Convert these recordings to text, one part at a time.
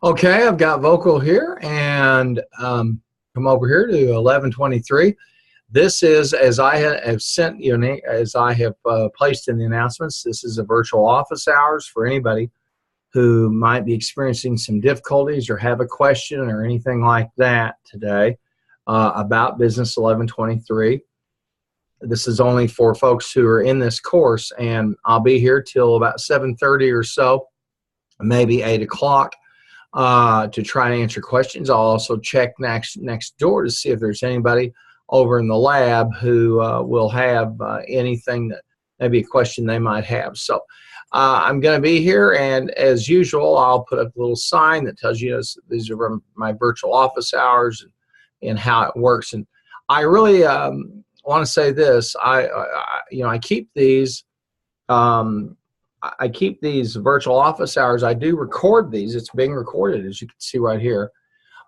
Okay, I've got vocal here and come over here to 1123. This is, as I have sent you, as I have placed in the announcements, this is a virtual office hours for anybody who might be experiencing some difficulties or have a question or anything like that today about Business 1123. This is only for folks who are in this course, and I'll be here till about 7:30 or so, maybe 8 o'clock. To try to answer questions. I'll also check next door to see if there's anybody over in the lab who will have anything that maybe a question they might have. So I'm going to be here, and as usual, I'll put up a little sign that tells you these are my virtual office hours and how it works. And I really want to say this. I keep these. I keep these virtual office hours. I do record these. It's being recorded, as you can see right here.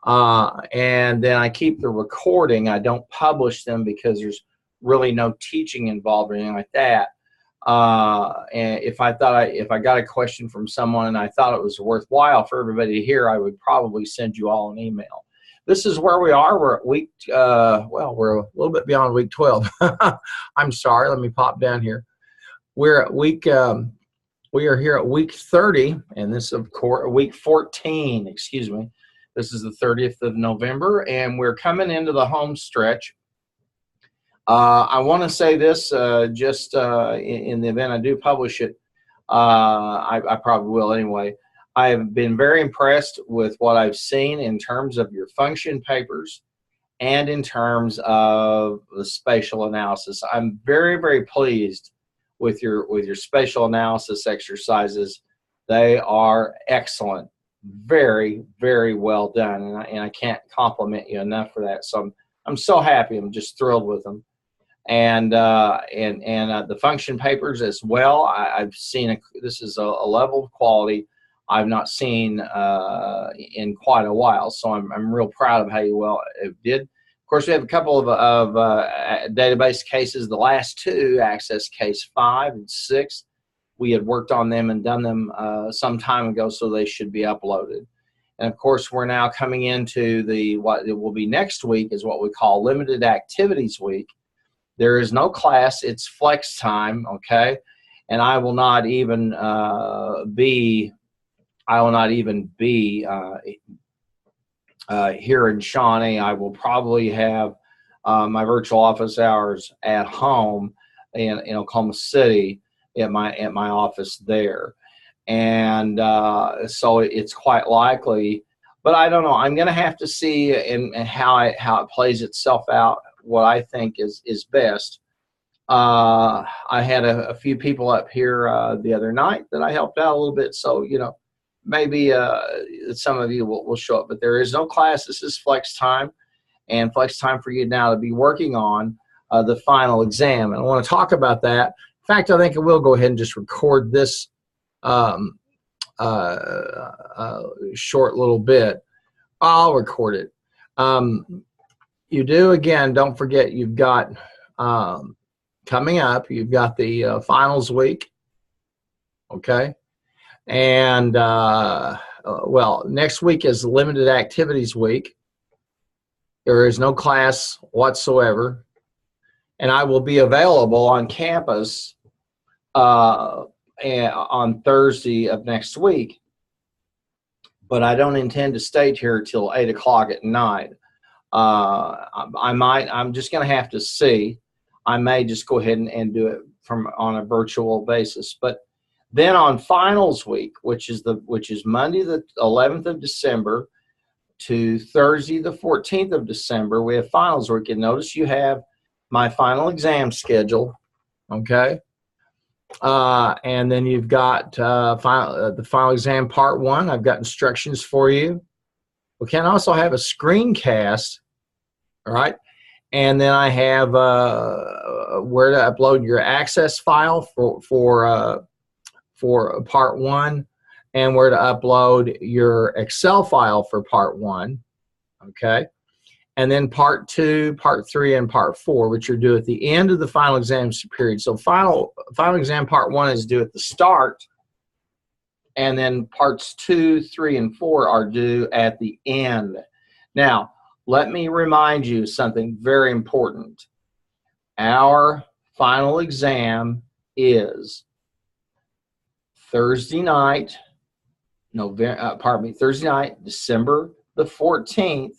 And then I keep the recording. I don't publish them because there's really no teaching involved or anything like that. And if I got a question from someone and I thought it was worthwhile for everybody to hear, I would probably send you all an email. This is where we are. We're at week, we're a little bit beyond week 12. I'm sorry. Let me pop down here. We're at week. We are here at week 30, and this is, of course, week 14, excuse me. This is the 30th of November, and we're coming into the home stretch. I want to say this just in the event I do publish it. I probably will anyway. I have been very impressed with what I've seen in terms of your function papers and in terms of the spatial analysis. I'm very, very pleased with your spatial analysis exercises. They are excellent, very, very well done, and I can't compliment you enough for that. So I'm so happy. I'm just thrilled with them, and the function papers as well. I've seen this is a level of quality I've not seen in quite a while. So I'm real proud of how you well it did. Of course, we have a couple of database cases. The last two, Access Case 5 and 6, we had worked on them and done them some time ago, so they should be uploaded. And of course, we're now coming into what it will be next week is what we call Limited Activities Week. There is no class. It's flex time, okay? And I will not even be here in Shawnee. I will probably have my virtual office hours at home in Oklahoma City at my office there, and so it's quite likely. But I don't know. I'm going to have to see and how it plays itself out. What I think is best. I had a few people up here the other night that I helped out a little bit. So maybe some of you will show up, but there is no class. This is flex time, and flex time for you now to be working on the final exam. And I want to talk about that. In fact, I think I will go ahead and just record this short little bit. I'll record it. You do, again, don't forget, you've got coming up, you've got the finals week, okay? And, well, next week is Limited Activities Week. There is no class whatsoever. And I will be available on campus on Thursday of next week. But I don't intend to stay here till 8 o'clock at night. I'm just going to have to see. I may just go ahead and do it on a virtual basis. But then on finals week, which is Monday the 11th of December to Thursday the 14th of December, we have finals week. And notice you have my final exam schedule, okay? And then you've got the final exam part 1. I've got instructions for you. We can also have a screencast, all right? And then I have where to upload your access file for part 1, and where to upload your Excel file for part 1, okay? And then part 2, part 3, and part 4, which are due at the end of the final exam period. So final exam part 1 is due at the start and then parts 2, 3, and 4 are due at the end. Now, let me remind you something very important. Our final exam is Thursday night, Thursday night, December the 14th,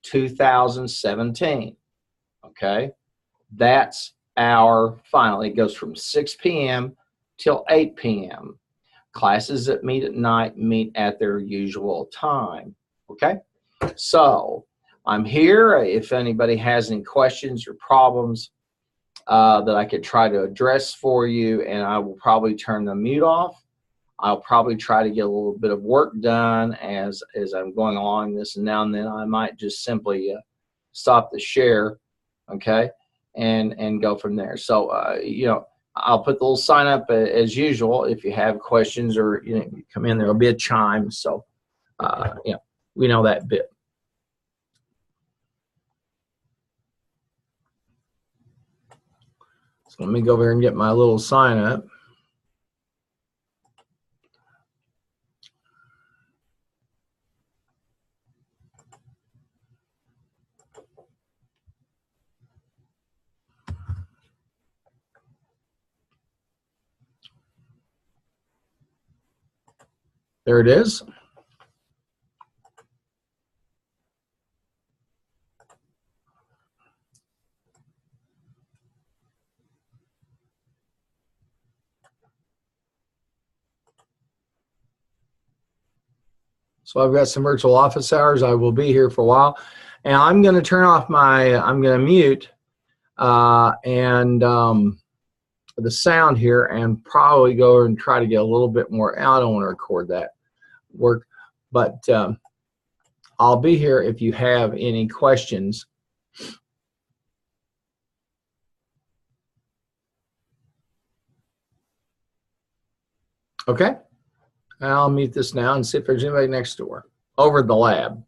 2017. Okay, that's our final. It goes from 6 p.m. till 8 p.m. Classes that meet at night meet at their usual time. Okay, so I'm here if anybody has any questions or problems that I could try to address for you, and I will probably turn the mute off. I'll probably try to get a little bit of work done as I'm going along this, and now and then I might just simply stop the share, okay, and go from there. So I'll put the little sign up as usual. If you have questions or you come in, there'll be a chime. So we know that bit. So let me go over here and get my little sign up. There it is. So I've got some virtual office hours. I will be here for a while. And I'm going to turn off I'm going to mute the sound here and probably go and try to get a little bit more. I don't want to record that work, but I'll be here if you have any questions. Okay, I'll mute this now and see if there's anybody next door over the lab.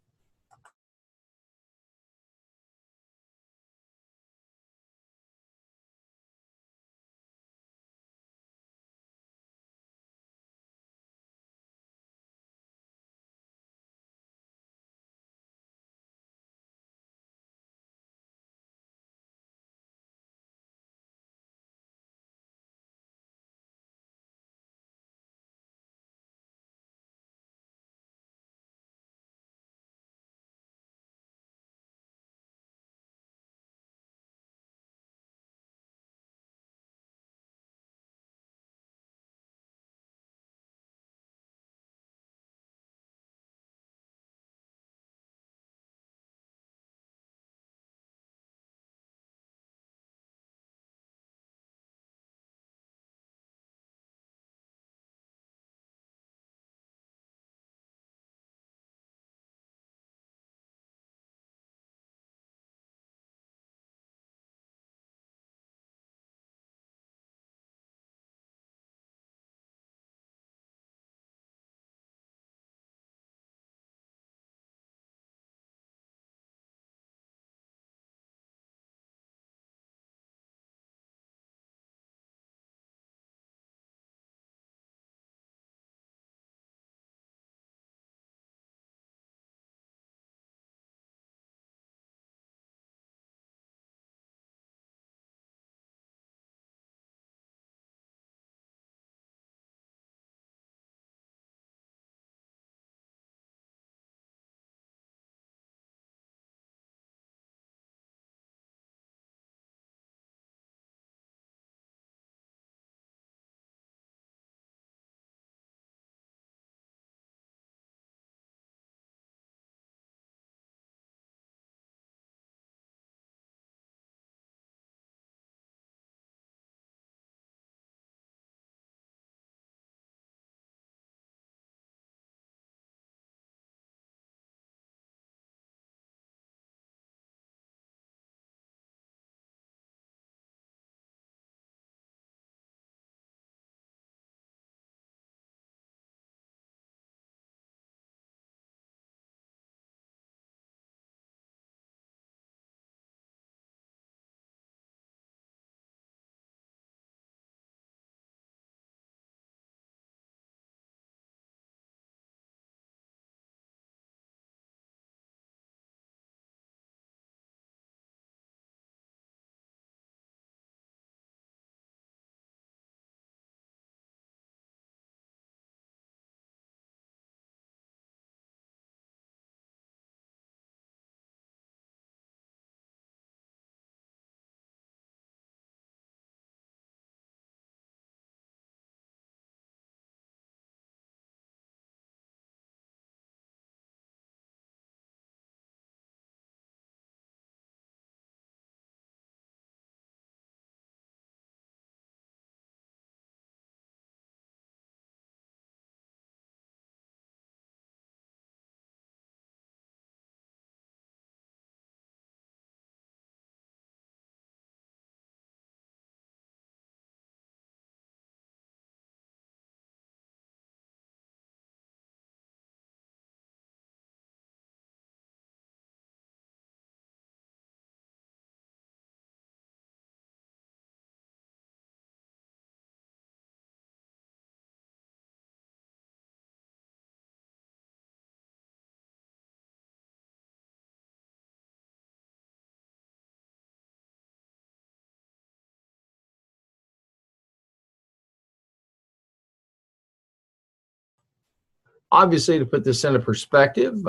Obviously, to put this into perspective,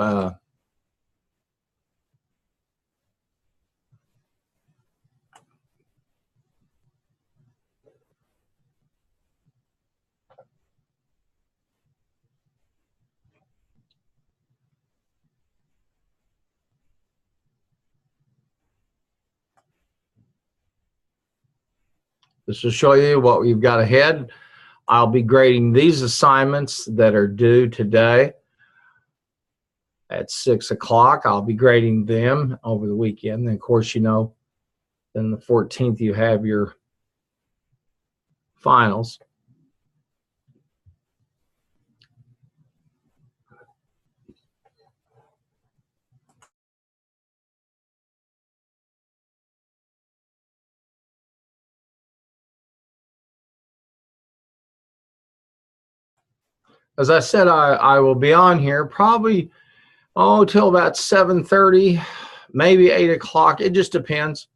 this will show you what we've got ahead. I'll be grading these assignments that are due today at 6 o'clock. I'll be grading them over the weekend. And of course, you know, then the 14th, you have your finals. As I said, I will be on here probably, till about 7:30, maybe 8 o'clock. It just depends.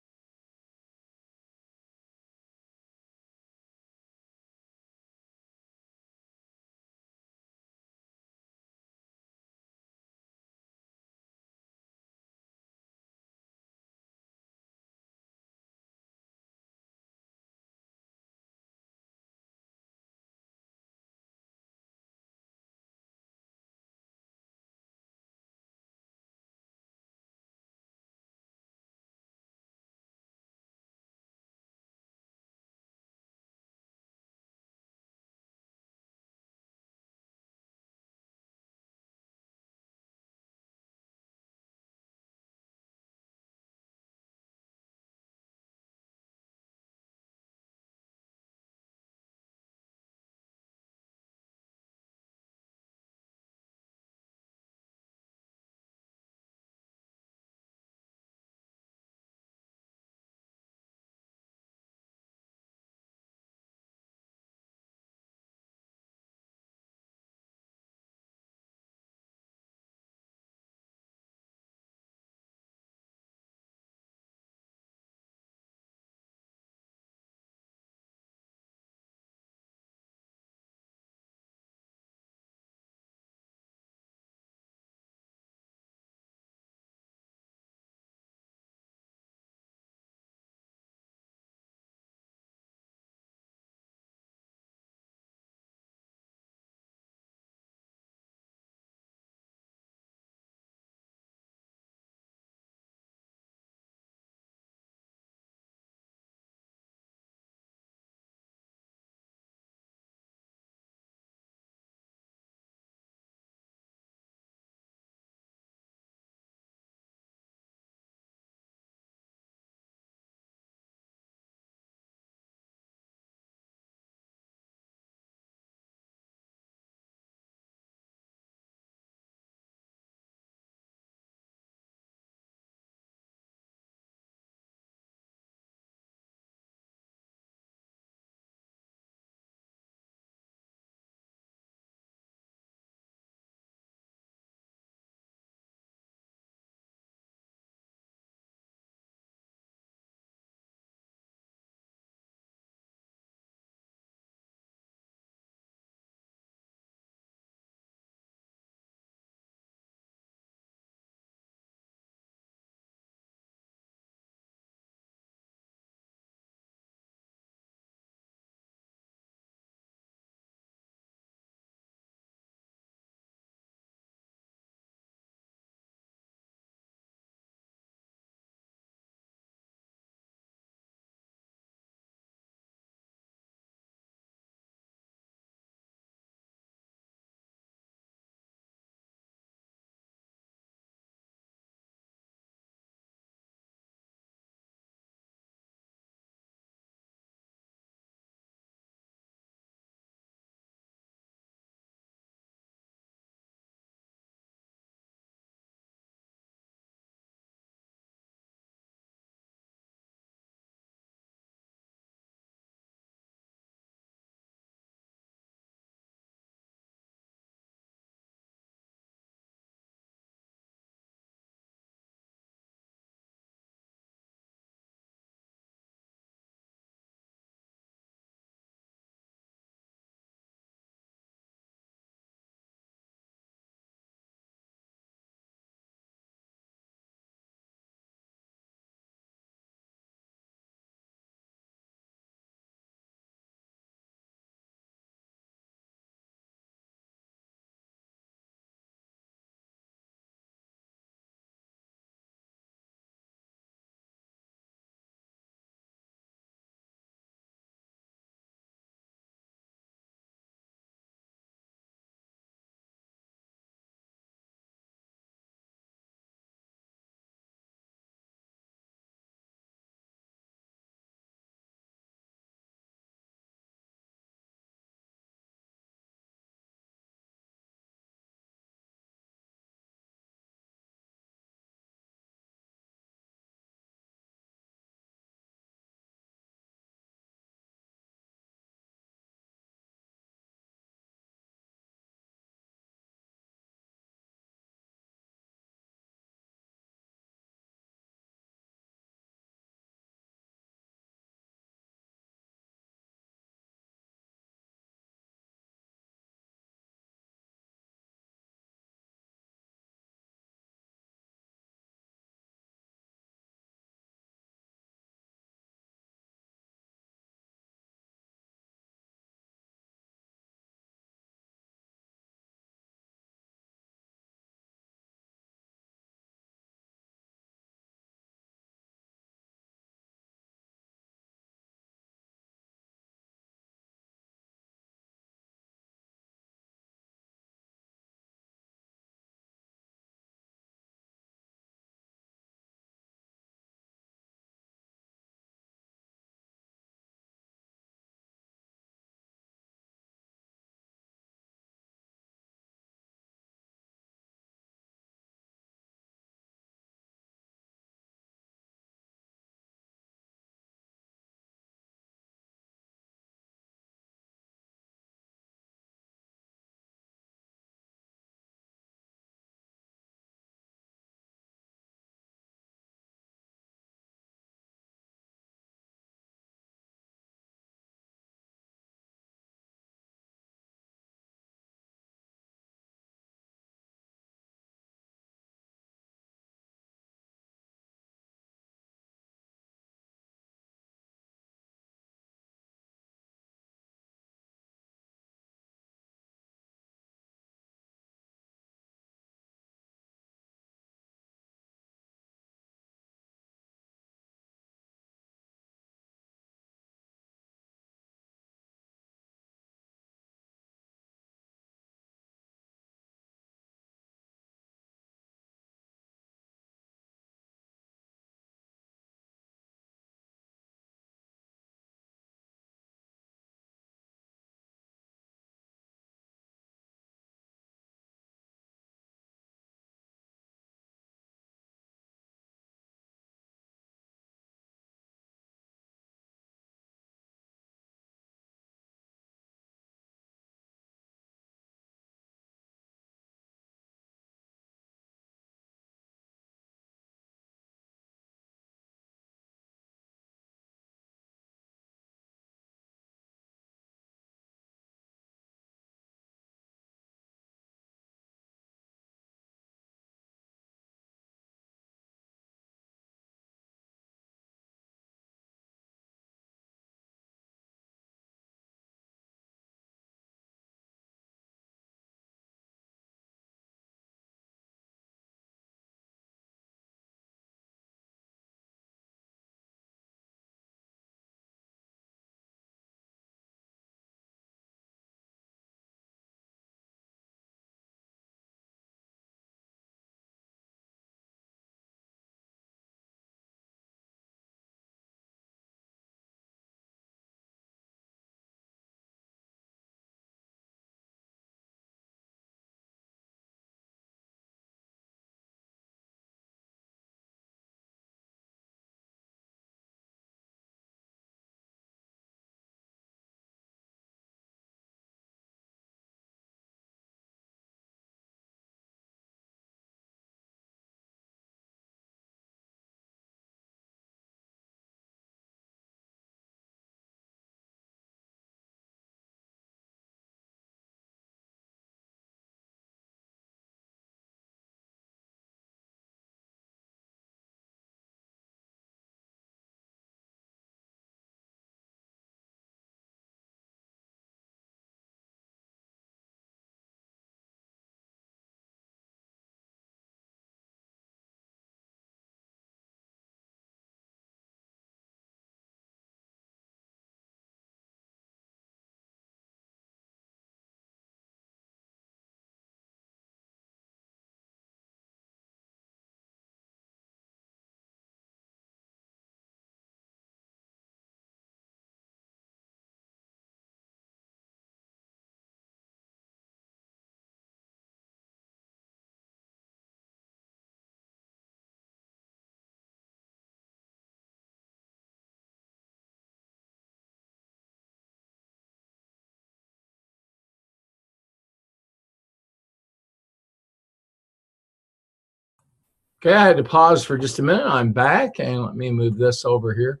Okay, I had to pause for just a minute. I'm back, and let me move this over here.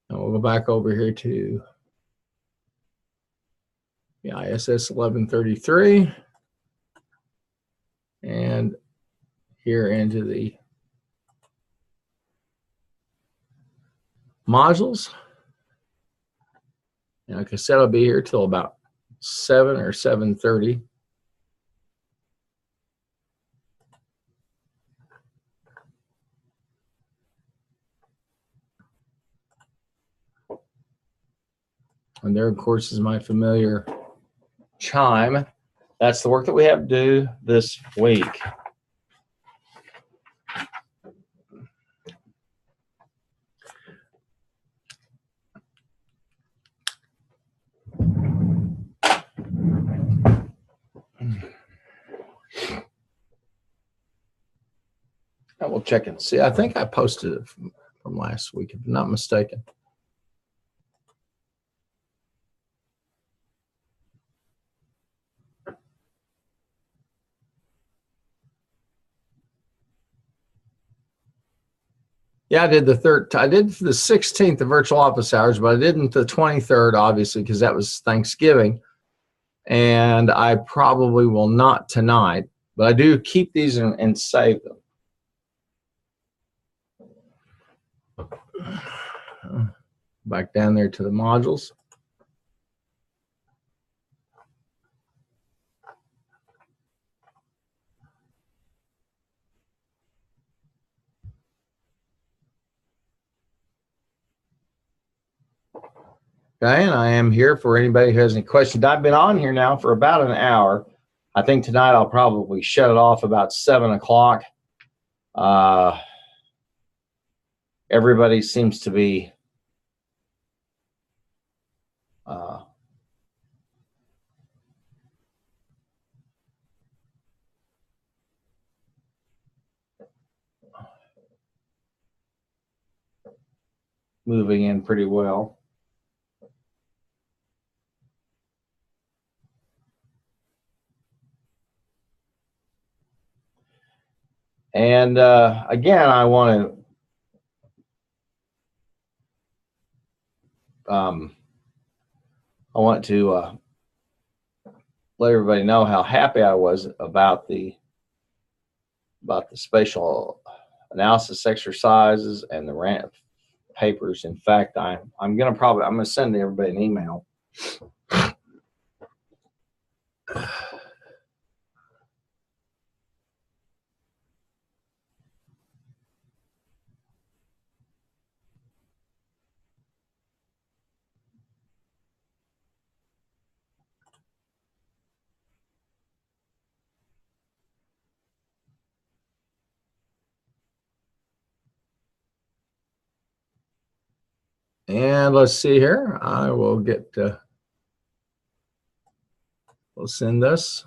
And we'll go back over here to the ISS 1133 and here into the modules. And like I said, I'll be here till about 7 or 7:30. And there, of course, is my familiar chime. That's the work that we have to do this week. And we'll check and see. I think I posted it from last week, if I'm not mistaken. Yeah, I did the 16th of virtual office hours, but I didn't the 23rd, obviously, because that was Thanksgiving. And I probably will not tonight, but I do keep these and save them. Back down there to the modules. Okay, and I am here for anybody who has any questions. I've been on here now for about an hour. I think tonight I'll probably shut it off about 7 o'clock. Everybody seems to be moving in pretty well. And again, I want to let everybody know how happy I was about the spatial analysis exercises and the rant papers. In fact, I'm gonna send everybody an email. And let's see here. I will get, we'll send this.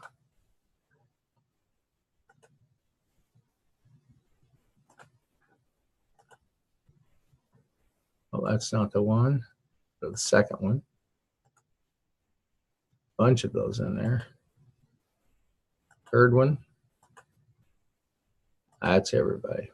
Oh, that's not the one. So the second one. Bunch of those in there. Third one. That's everybody.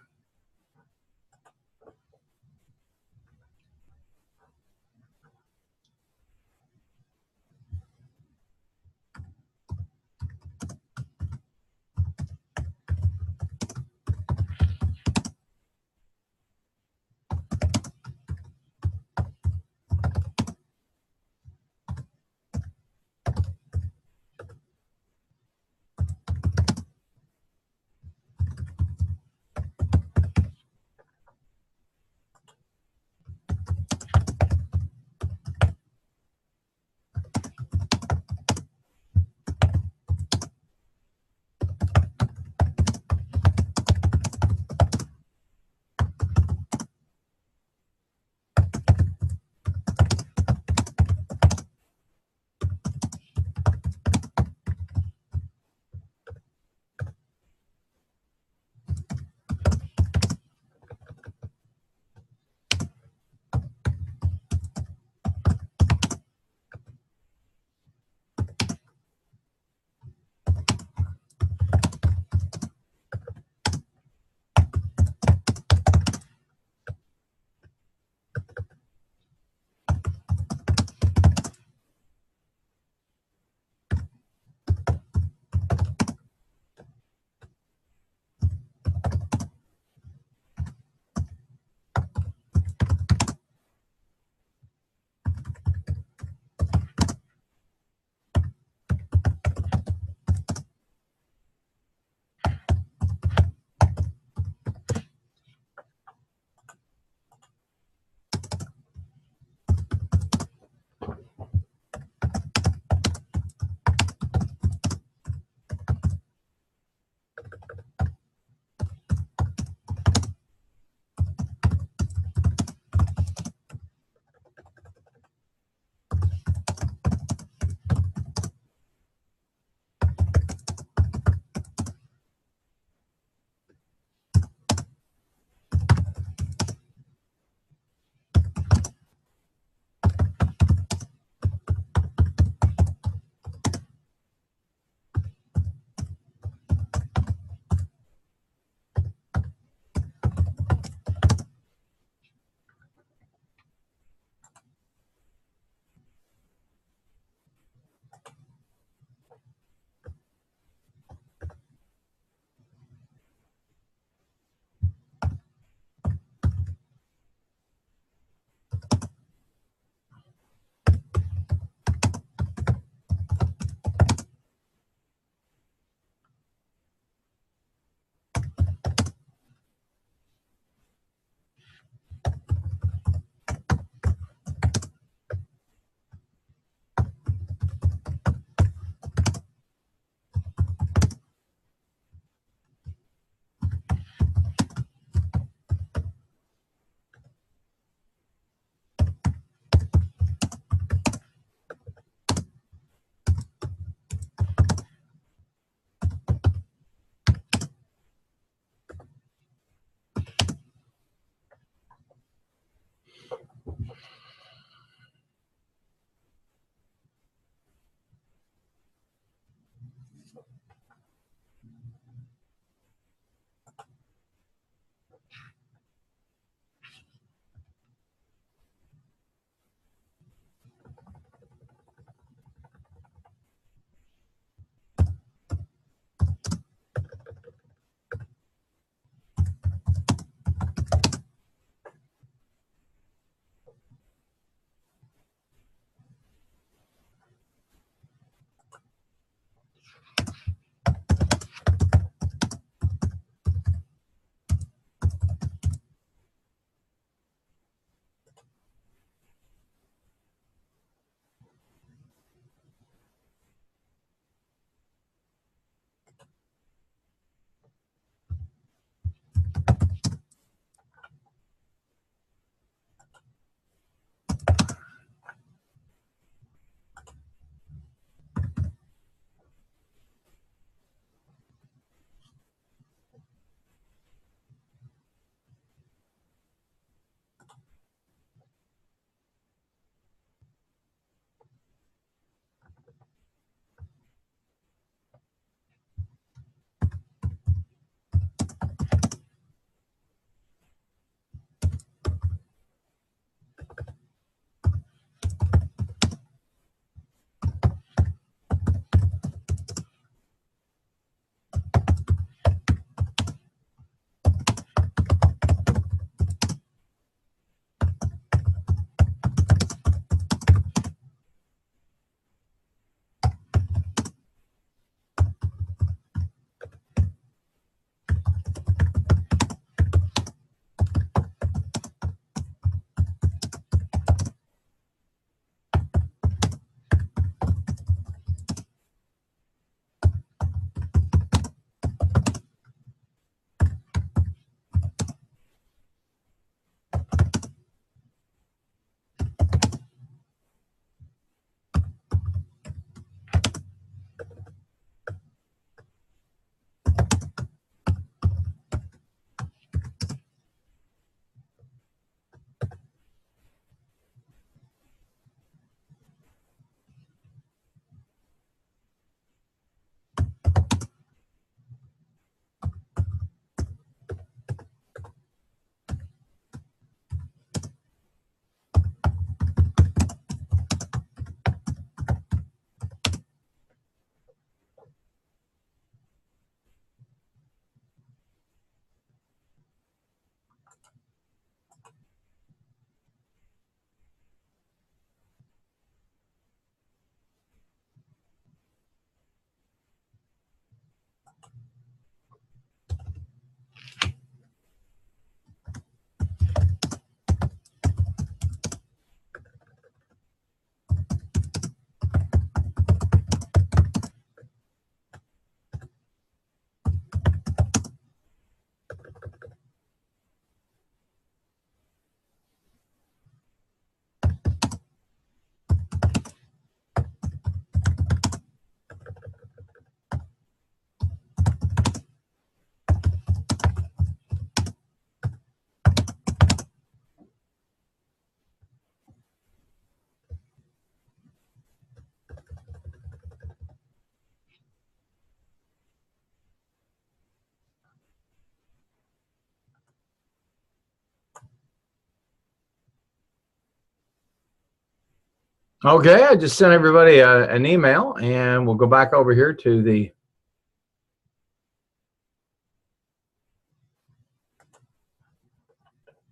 Okay, I just sent everybody an email, and we'll go back over here to the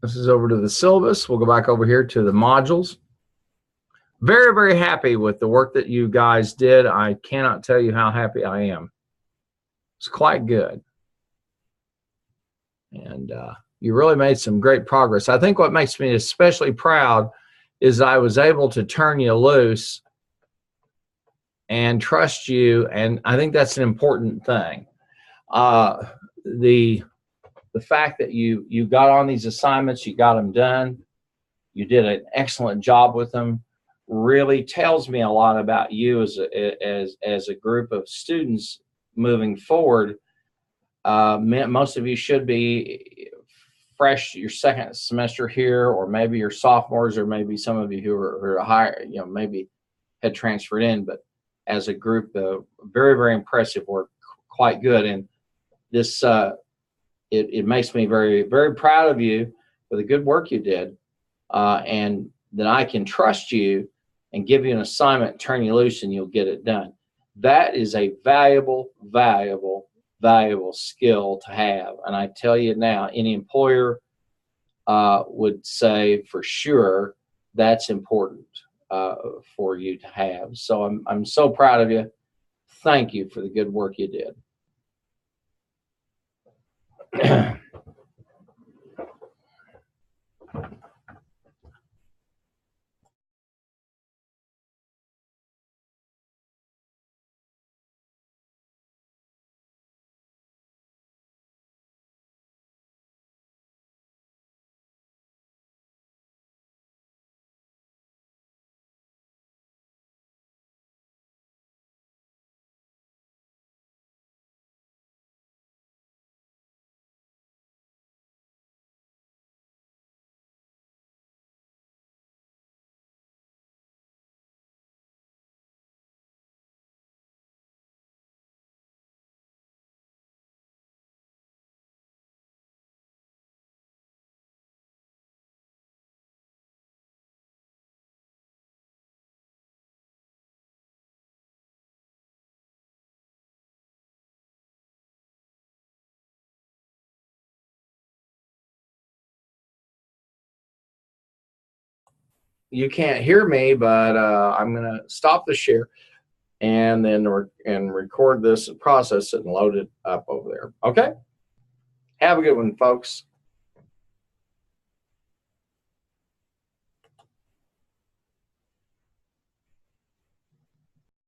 this is over to the syllabus. We'll go back over here to the modules. Very, very happy with the work that you guys did. I cannot tell you how happy I am. It's quite good. And you really made some great progress. I think what makes me especially proud is I was able to turn you loose and trust you, and I think that's an important thing. The fact that you got on these assignments, you got them done, you did an excellent job with them, really tells me a lot about you as a group of students moving forward. Most of you should be fresh your second semester here, or maybe you're sophomores, or maybe some of you who are higher, maybe had transferred in. But as a group. Very, very impressive work, quite good. And this, it makes me very, very proud of you for the good work you did, and that I can trust you and give you an assignment, turn you loose, and you'll get it done. That is a valuable, valuable, valuable skill to have. And I tell you now, any employer would say for sure that's important for you to have. So I'm so proud of you. Thank you for the good work you did. You can't hear me, but I'm going to stop the share and then record this and process it and load it up over there. Okay? Have a good one, folks.